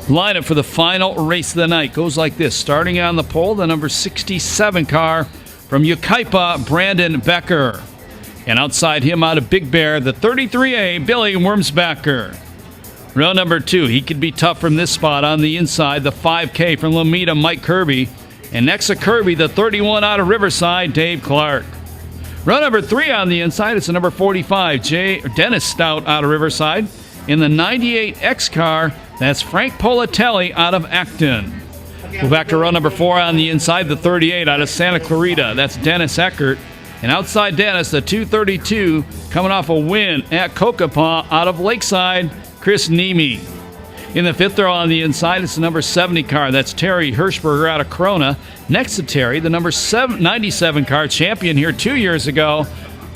Lineup for the final race of the night goes like this. Starting on the pole, the number 67 car from Yucaipa, Brandon Becker. And outside him out of Big Bear, the 33A, Billy Wormsbacher. Row number 2, he could be tough from this spot on the inside, the 5K from Lomita, Mike Kirby. And next to Kirby, the 31 out of Riverside, Dave Clark. Row number 3 on the inside, it's the number 45, Dennis Stout out of Riverside. In the 98X car, that's Frank Politelli out of Acton. Go back to row number 4 on the inside, the 38 out of Santa Clarita. That's Dennis Eckert. And outside Dennis, the 232 coming off a win at Kokopah out of Lakeside, Chris Nemi. In the 5th row on the inside, it's the number 70 car. That's Terry Hirschberger out of Corona. Next to Terry, the number 97 car, champion here 2 years ago,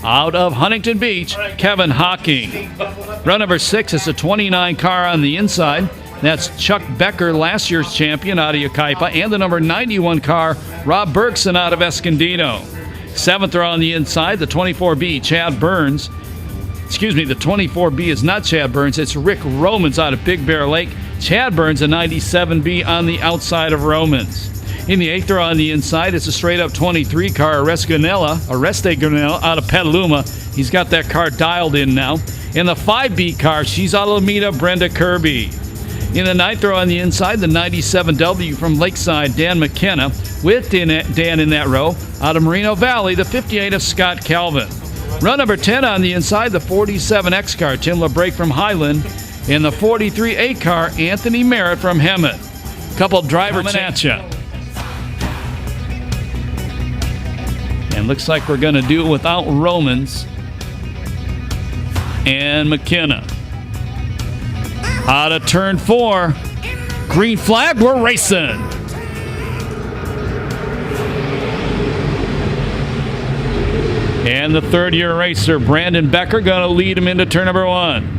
out of Huntington Beach, Kevin Hocking. Row number 6 is a 29 car on the inside. That's Chuck Becker, last year's champion out of Yucaipa, and the number 91 car, Rob Bergson out of Escondido. 7th row on the inside, the 24B, Chad Burns. Excuse me, the 24B is not Chad Burns, it's Rick Romans out of Big Bear Lake. Chad Burns, a 97B on the outside of Romans. In the 8th row on the inside, it's a straight-up 23 car, Areste Granella out of Petaluma. He's got that car dialed in now. In the 5B car, she's out of Lomita, Brenda Kirby. In the 9th row on the inside, the 97W from Lakeside, Dan McKenna. With Dan in that row, out of Moreno Valley, the 58 of Scott Calvin. Row number 10 on the inside, the 47X car, Tim LeBrake from Highland. In the 43A car, Anthony Merritt from Hemet. Couple driver at you. And looks like we're going to do it without Romans and McKenna. Out of turn 4. Green flag, we're racing. And the third-year racer, Brandon Becker, going to lead him into turn number 1.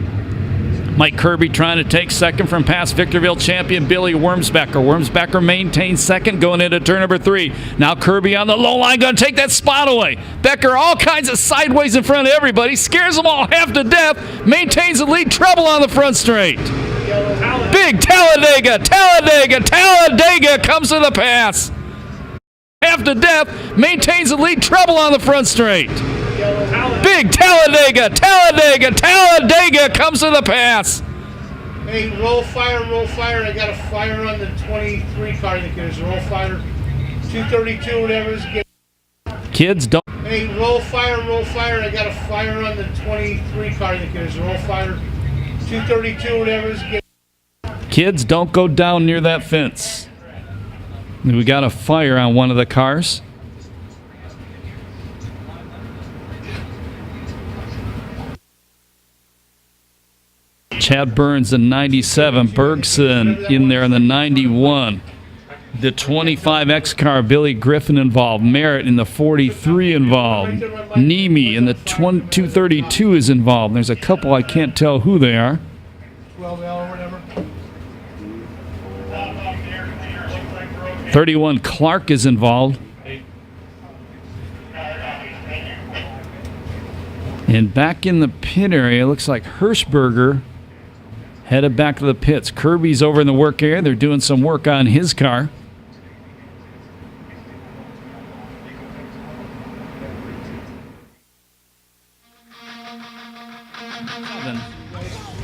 Mike Kirby trying to take second from past Victorville champion Billy Wormsbacher. Wormsbacher maintains second going into turn number 3. Now Kirby on the low line, going to take that spot away. Becker all kinds of sideways in front of everybody. Scares them all half to death. Maintains the lead, trouble on the front straight. Big Talladega comes to the pass. Half to death, maintains the lead, trouble on the front straight. Big Talladega comes to the pass. Hey, roll fire. I got a fire on the 23 car. I think there's roll fire. 232, whatever is good. Kids don't. Hey, roll fire. I got a fire on the 23 car. I think there's roll fire. 232, whatever is good. Kids, don't go down near that fence. We got a fire on one of the cars. Chad Burns, the 97. Bergson in there in the 91. The 25X car, Billy Griffin involved. Merritt in the 43 involved. Nemi in the 232 is involved. There's a couple I can't tell who they are. 12L or whatever. 31 Clark is involved. And back in the pit area, looks like Hirschberger headed back to the pits. Kirby's over in the work area. They're doing some work on his car.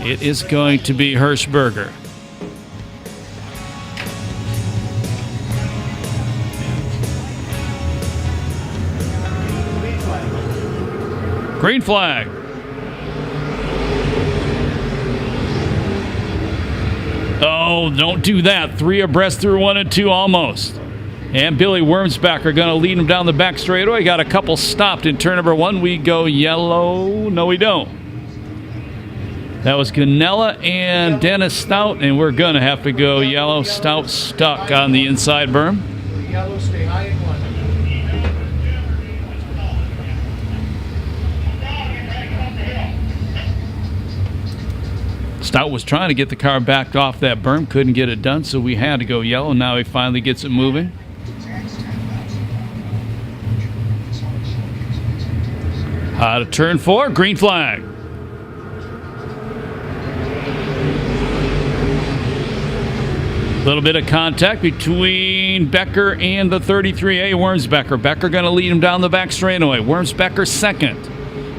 It is going to be Hirschberger. Green flag. Oh, don't do that. 3 abreast through 1 and 2 almost. And Billy Wormsbacher going to lead him down the back straightaway. Got a couple stopped in turn number 1. We go yellow. No, we don't. That was Ganella and Dennis Stout, and we're going to have to go yellow. Stout stuck on the inside berm. Yellow, stay high in 1. Stout was trying to get the car backed off that berm, couldn't get it done, so we had to go yellow. Now he finally gets it moving. Out of turn 4, green flag. Little bit of contact between Becker and the 33A Wormsbecker. Becker going to lead him down the back straightaway. Wormsbecker second.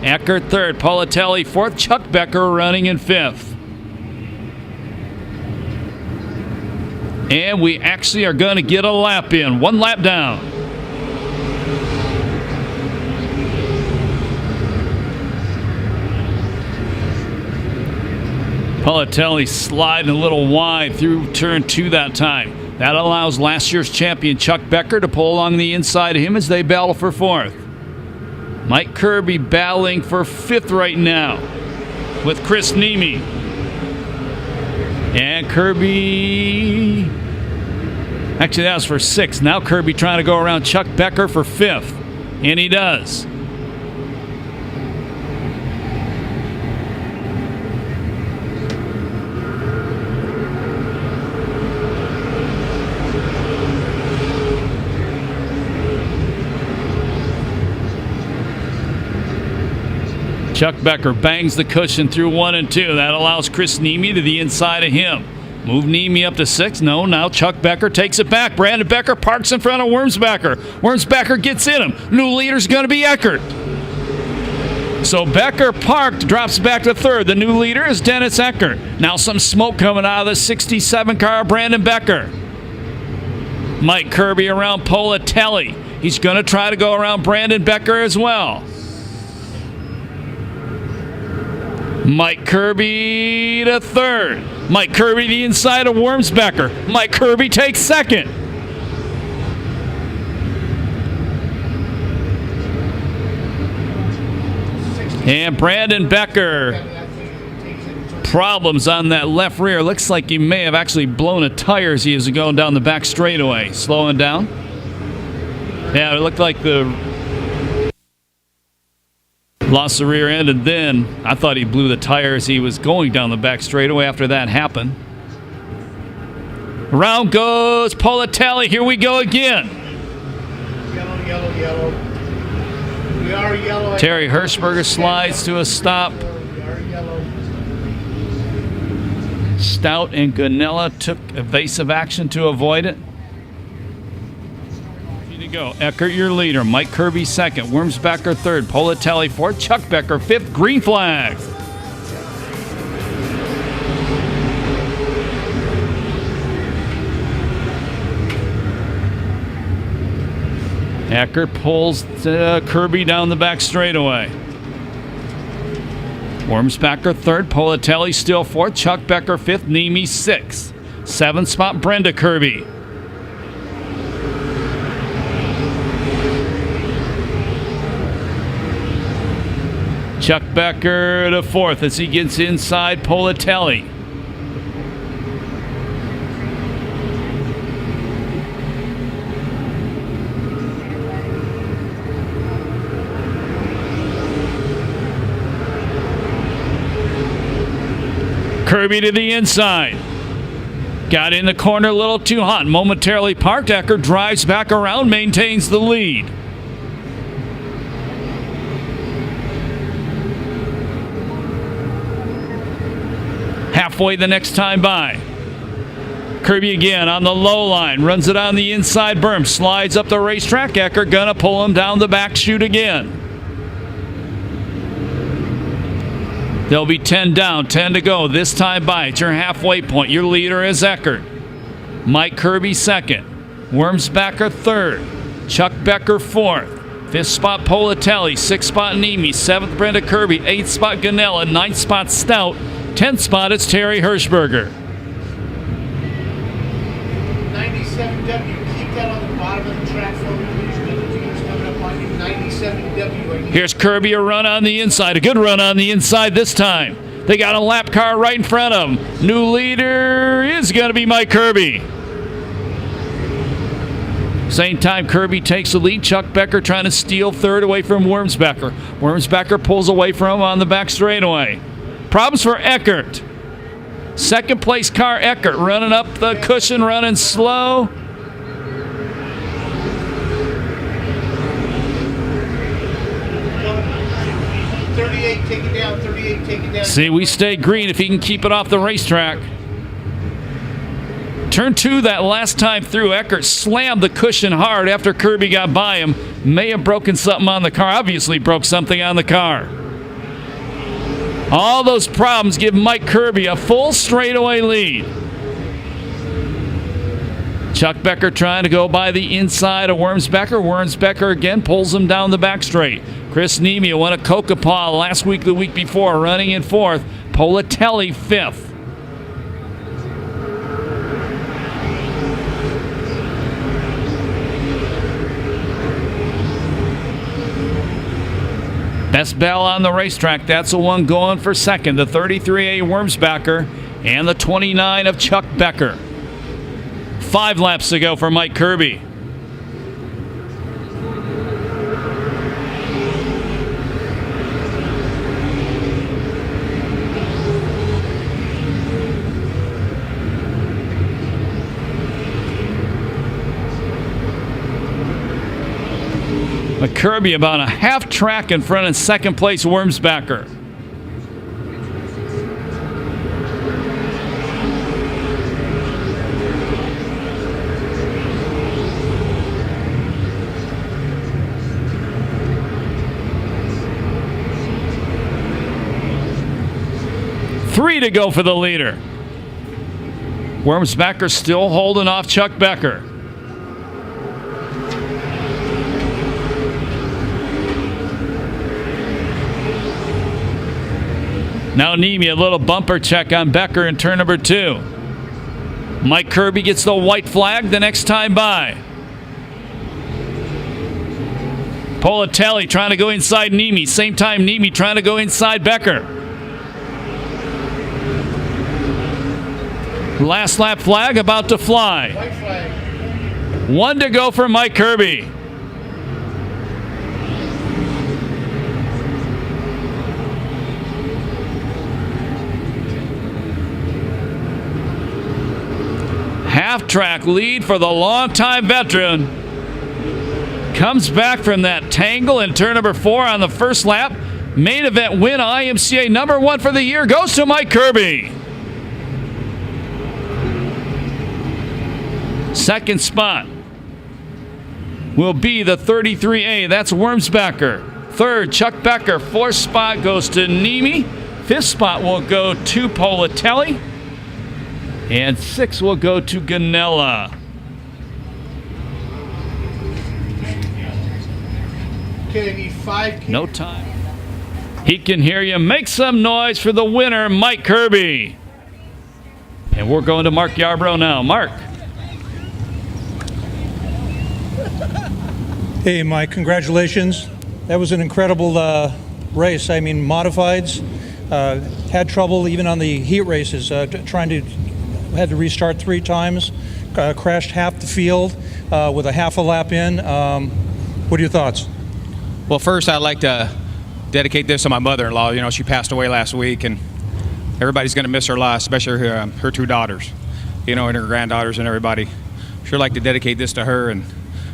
Eckert third. Politelli fourth. Chuck Becker running in fifth. And we actually are going to get a lap in. One lap down. Politelli sliding a little wide through turn 2 that time. That allows last year's champion Chuck Becker to pull along the inside of him as they battle for fourth. Mike Kirby battling for fifth right now with Chris Nemi. And Kirby... Actually, that was for sixth. Now Kirby trying to go around Chuck Becker for fifth. And he does. Chuck Becker bangs the cushion through 1 and 2. That allows Chris Nemi to the inside of him. Move Nemi up to 6. No, now Chuck Becker takes it back. Brandon Becker parks in front of Wormsbecker. Wormsbecker gets in him. New leader's going to be Eckert. So Becker parked, drops back to third. The new leader is Dennis Eckert. Now some smoke coming out of the 67 car, Brandon Becker. Mike Kirby around Politelli. He's going to try to go around Brandon Becker as well. Mike Kirby to third. Mike Kirby the inside of Wormsbecker. Mike Kirby takes second. And Brandon Becker, problems on that left rear. Looks like he may have actually blown a tire as he is going down the back straightaway. Slowing down. Yeah, it looked like the lost the rear end, and then I thought he blew the tire as he was going down the back straightaway after that happened. Around goes Politelli. Here we go again. Yellow, yellow, yellow. We are yellow. Terry Hirschberger slides to a stop. We are yellow. Stout and Ganella took evasive action to avoid it. Go. Eckert, your leader. Mike Kirby second. Wormsbecker third. Politelli fourth. Chuck Becker fifth. Green flag. Eckert pulls Kirby down the back straightaway. Wormsbecker third. Politelli still fourth. Chuck Becker fifth. Nemi sixth. Seventh spot, Brenda Kirby. Chuck Becker to fourth as he gets inside Politelli. Kirby to the inside. Got in the corner a little too hot. Momentarily parked. Eckert drives back around, maintains the lead. Halfway the next time by. Kirby again on the low line. Runs it on the inside berm. Slides up the racetrack. Eckert gonna pull him down the back chute again. There'll be 10 down, 10 to go. This time by. It's your halfway point. Your leader is Eckert. Mike Kirby second. Wormsbecker third. Chuck Becker fourth. Fifth spot Politelli. Sixth spot Nemi. Seventh Brenda Kirby. Eighth spot Ganella. Ninth spot Stout. 10th spot is Terry Hirschberger. 97W, keep that on the bottom of the track for me, please. Coming up on you. 97W. Here's Kirby, a run on the inside. A good run on the inside this time. They got a lap car right in front of them. New leader is going to be Mike Kirby. Same time, Kirby takes the lead. Chuck Becker trying to steal third away from Wormsbecker. Wormsbecker pulls away from him on the back straightaway. Problems for Eckert. Second place car, Eckert, running up the cushion, running slow. Take it down, 38, take it down. See, we stay green if he can keep it off the racetrack. Turn 2 that last time through, Eckert slammed the cushion hard after Kirby got by him. May have broken something on the car. Obviously broke something on the car. All those problems give Mike Kirby a full straightaway lead. Chuck Becker trying to go by the inside of Wormsbecker. Wormsbecker again pulls him down the back straight. Chris Nemia won a Coca-Paw last week, the week before, running in 4th. Politelli 5th. Best Bell on the racetrack. That's the one going for second. The 33A Wormsbacher and the 29 of Chuck Becker. 5 laps to go for Mike Kirby. Kirby about a half track in front of second place Wormsbacher. Three to go for the leader. Wormsbacher still holding off Chuck Becker. Now Nemia, a little bumper check on Becker in turn number 2. Mike Kirby gets the white flag the next time by. Politelli trying to go inside Nemi. Same time Nemi trying to go inside Becker. Last lap flag about to fly. White flag. 1 to go for Mike Kirby. Half-track lead for the longtime veteran. Comes back from that tangle in turn number 4 on the first lap. Main event win, IMCA number 1 for the year, goes to Mike Kirby. Second spot will be the 33A. That's Wormsbacher. Third, Chuck Becker. Fourth spot goes to Nemi. Fifth spot will go to Politelli. And 6 will go to Ganella. Okay, I need 5. No time. He can hear you. Make some noise for the winner, Mike Kirby. And we're going to Mark Yarbrough now. Mark. Hey, Mike, congratulations. That was an incredible race. I mean, modifieds had trouble even on the heat races, had to restart 3 times, crashed half the field with a half a lap in. What are your thoughts? Well, first, I'd like to dedicate this to my mother-in-law. You know, she passed away last week, and everybody's going to miss her a lot, especially her 2 daughters, you know, and her granddaughters and everybody. Sure like to dedicate this to her, and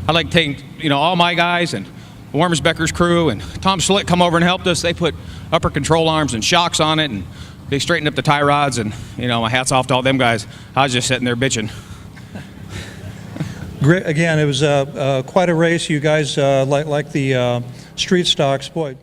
I'd like to take, you know, all my guys and Wormsbecker's crew and Tom Schlitt come over and helped us. They put upper control arms and shocks on it, and they straightened up the tie rods, and, you know, my hat's off to all them guys. I was just sitting there bitching. Great. Again, it was quite a race. You guys like the street stocks. Boy.